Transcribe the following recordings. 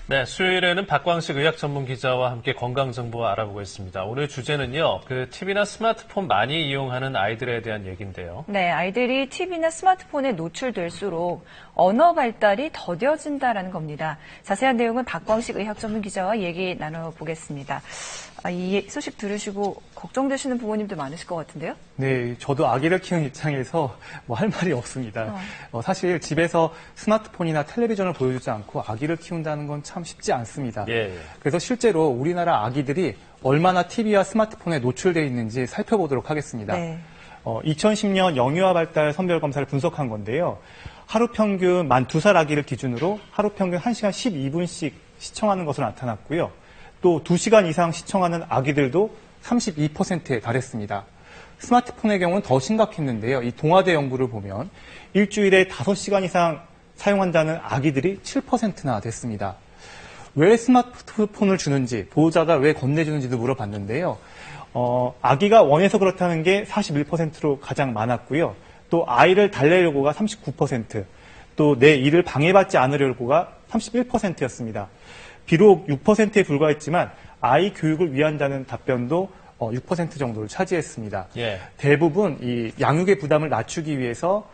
네, 수요일에는 박광식 의학 전문 기자와 함께 건강 정보 알아보고 있습니다. 오늘 주제는요, TV나 스마트폰 많이 이용하는 아이들에 대한 얘기인데요. 네, 아이들이 TV나 스마트폰에 노출될수록 언어 발달이 더뎌진다라는 겁니다. 자세한 내용은 박광식 의학 전문 기자와 얘기 나눠보겠습니다. 이 소식 들으시고 걱정되시는 부모님들 많으실 것 같은데요? 네, 저도 아기를 키우는 입장에서 할 말이 없습니다. 사실 집에서 스마트폰이나 텔레비전을 보여주지 않고 아기를 키운다는 건 참 쉽지 않습니다. 예. 그래서 실제로 우리나라 아기들이 얼마나 TV와 스마트폰에 노출되어 있는지 살펴보도록 하겠습니다. 네. 2010년 영유아 발달 선별 검사를 분석한 건데요. 하루 평균 만 2살 아기를 기준으로 하루 평균 1시간 12분씩 시청하는 것으로 나타났고요. 또 2시간 이상 시청하는 아기들도 32%에 달했습니다. 스마트폰의 경우는 더 심각했는데요. 이 동아대 연구를 보면 일주일에 5시간 이상 사용한다는 아기들이 7%나 됐습니다. 왜 스마트폰을 주는지, 보호자가 왜 건네주는지도 물어봤는데요. 아기가 원해서 그렇다는 게 41%로 가장 많았고요. 또 아이를 달래려고가 39%, 또 내 일을 방해받지 않으려고가 31%였습니다. 비록 6%에 불과했지만 아이 교육을 위한다는 답변도 6% 정도를 차지했습니다. 예. 대부분 이 양육의 부담을 낮추기 위해서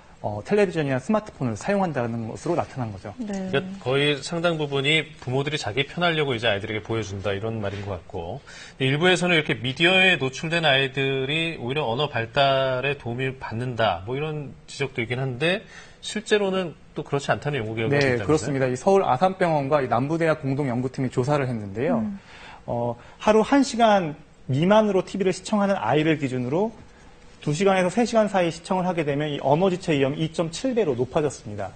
텔레비전이나 스마트폰을 사용한다는 것으로 나타난 거죠. 네. 그러니까 거의 상당 부분이 부모들이 자기 편하려고 이제 아이들에게 보여준다 이런 말인 것 같고, 일부에서는 이렇게 미디어에 노출된 아이들이 오히려 언어 발달에 도움을 받는다 뭐 이런 지적도 있긴 한데 실제로는 또 그렇지 않다는 연구 결과가 있다면서요? 네, 그렇습니다. 이 서울 아산병원과 이 남부대학 공동연구팀이 조사를 했는데요. 하루 1시간 미만으로 TV를 시청하는 아이를 기준으로 2시간에서 3시간 사이 시청을 하게 되면 이 언어지체 위험이 2.7배로 높아졌습니다.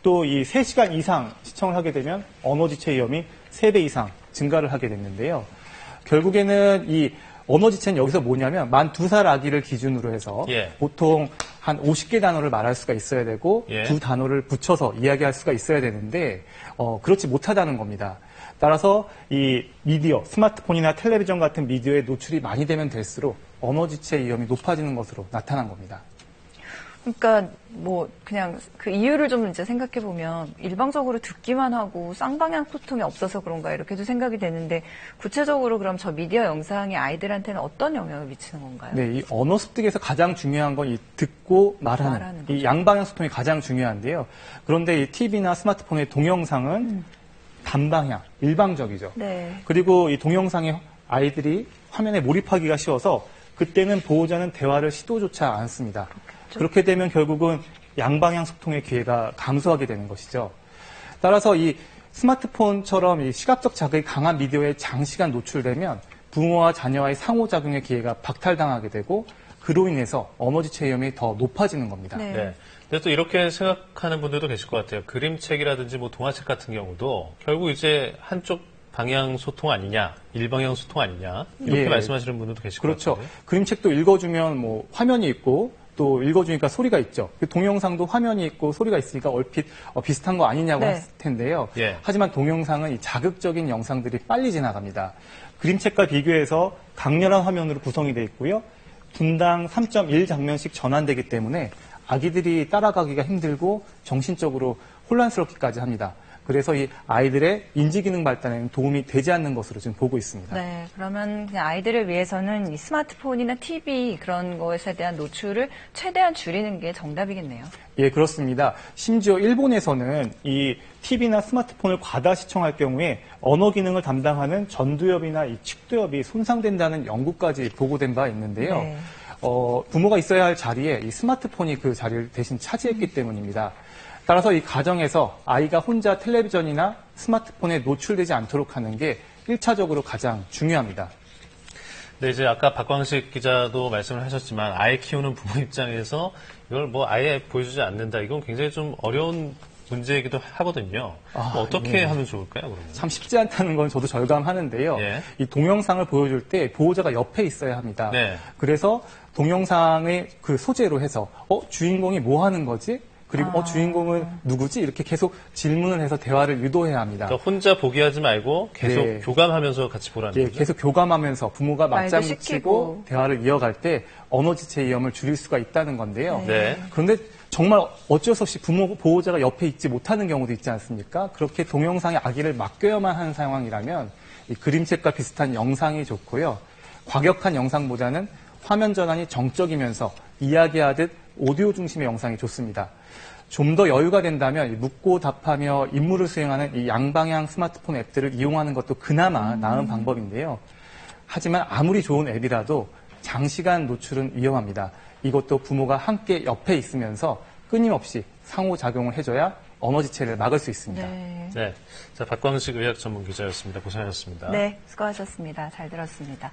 또 이 3시간 이상 시청을 하게 되면 언어지체 위험이 3배 이상 증가를 하게 됐는데요. 결국에는 이 언어지체는 여기서 뭐냐면 만 2살 아기를 기준으로 해서 보통 한 50개 단어를 말할 수가 있어야 되고 두 단어를 붙여서 이야기할 수가 있어야 되는데 그렇지 못하다는 겁니다. 따라서 이 미디어, 스마트폰이나 텔레비전 같은 미디어에 노출이 많이 되면 될수록 언어지체 위험이 높아지는 것으로 나타난 겁니다. 그러니까 그냥 그 이유를 좀 이제 생각해 보면 일방적으로 듣기만 하고 쌍방향 소통이 없어서 그런가 이렇게도 생각이 되는데 구체적으로 그럼 저 미디어 영상이 아이들한테는 어떤 영향을 미치는 건가요? 네, 이 언어 습득에서 가장 중요한 건 이 듣고 말하는 이 양방향 소통이 가장 중요한데요. 그런데 이 TV나 스마트폰의 동영상은 단방향, 일방적이죠. 네. 그리고 이 동영상에 아이들이 화면에 몰입하기가 쉬워서 그때는 보호자는 대화를 시도조차 않습니다. 그렇게 되면 결국은 양방향 소통의 기회가 감소하게 되는 것이죠. 따라서 이 스마트폰처럼 이 시각적 자극이 강한 미디어에 장시간 노출되면 부모와 자녀와의 상호작용의 기회가 박탈당하게 되고 그로 인해서 언어지체 위험이 더 높아지는 겁니다. 네. 네. 근데 또 이렇게 생각하는 분들도 계실 것 같아요. 그림책이라든지 동화책 같은 경우도 결국 이제 한쪽 방향 소통 아니냐, 일방향 소통 아니냐 이렇게 말씀하시는 분들도 계실 것 같아요. 그렇죠. 그림책도 읽어주면 화면이 있고 또 읽어주니까 소리가 있죠. 동영상도 화면이 있고 소리가 있으니까 얼핏 비슷한 거 아니냐고 했을 텐데요. 하지만 동영상은 이 자극적인 영상들이 빨리 지나갑니다. 그림책과 비교해서 강렬한 화면으로 구성이 되어 있고요. 분당 3.1 장면씩 전환되기 때문에 아기들이 따라가기가 힘들고 정신적으로 혼란스럽기까지 합니다. 그래서 이 아이들의 인지기능 발달에는 도움이 되지 않는 것으로 지금 보고 있습니다. 네, 그러면 그냥 아이들을 위해서는 이 스마트폰이나 TV 그런 것에 대한 노출을 최대한 줄이는 게 정답이겠네요. 예, 그렇습니다. 심지어 일본에서는 이 TV나 스마트폰을 과다 시청할 경우에 언어 기능을 담당하는 전두엽이나 이 측두엽이 손상된다는 연구까지 보고된 바 있는데요. 네. 부모가 있어야 할 자리에 이 스마트폰이 그 자리를 대신 차지했기 때문입니다. 따라서 이 가정에서 아이가 혼자 텔레비전이나 스마트폰에 노출되지 않도록 하는 게 1차적으로 가장 중요합니다. 네, 이제 아까 박광식 기자도 말씀을 하셨지만 아이 키우는 부모 입장에서 이걸 아예 보여주지 않는다. 이건 굉장히 좀 어려운 문제이기도 하거든요. 어떻게 하면 좋을까요, 그러면? 참 쉽지 않다는 건 저도 절감하는데요. 이 동영상을 보여줄 때 보호자가 옆에 있어야 합니다. 그래서 동영상의 그 소재로 해서 주인공이 뭐 하는 거지? 그리고 주인공은 누구지? 이렇게 계속 질문을 해서 대화를 유도해야 합니다. 그러니까 혼자 보게 하지 말고 계속 네. 교감하면서 같이 보라는 예, 거죠. 계속 교감하면서 부모가 말도 맞장구 치고 시키고. 대화를 이어갈 때 언어 지체 위험을 줄일 수가 있다는 건데요. 네. 그런데 정말 어쩔 수 없이 부모 보호자가 옆에 있지 못하는 경우도 있지 않습니까? 그렇게 동영상의 악의를 맡겨야만 하는 상황이라면 이 그림책과 비슷한 영상이 좋고요. 과격한 영상보다는 화면 전환이 정적이면서 이야기하듯 오디오 중심의 영상이 좋습니다. 좀 더 여유가 된다면 묻고 답하며 임무를 수행하는 이 양방향 스마트폰 앱들을 이용하는 것도 그나마 나은 방법인데요. 하지만 아무리 좋은 앱이라도 장시간 노출은 위험합니다. 이것도 부모가 함께 옆에 있으면서 끊임없이 상호작용을 해줘야 언어 지체를 막을 수 있습니다. 네. 네. 자, 박광식 의학 전문 기자였습니다. 고생하셨습니다. 네, 수고하셨습니다. 잘 들었습니다.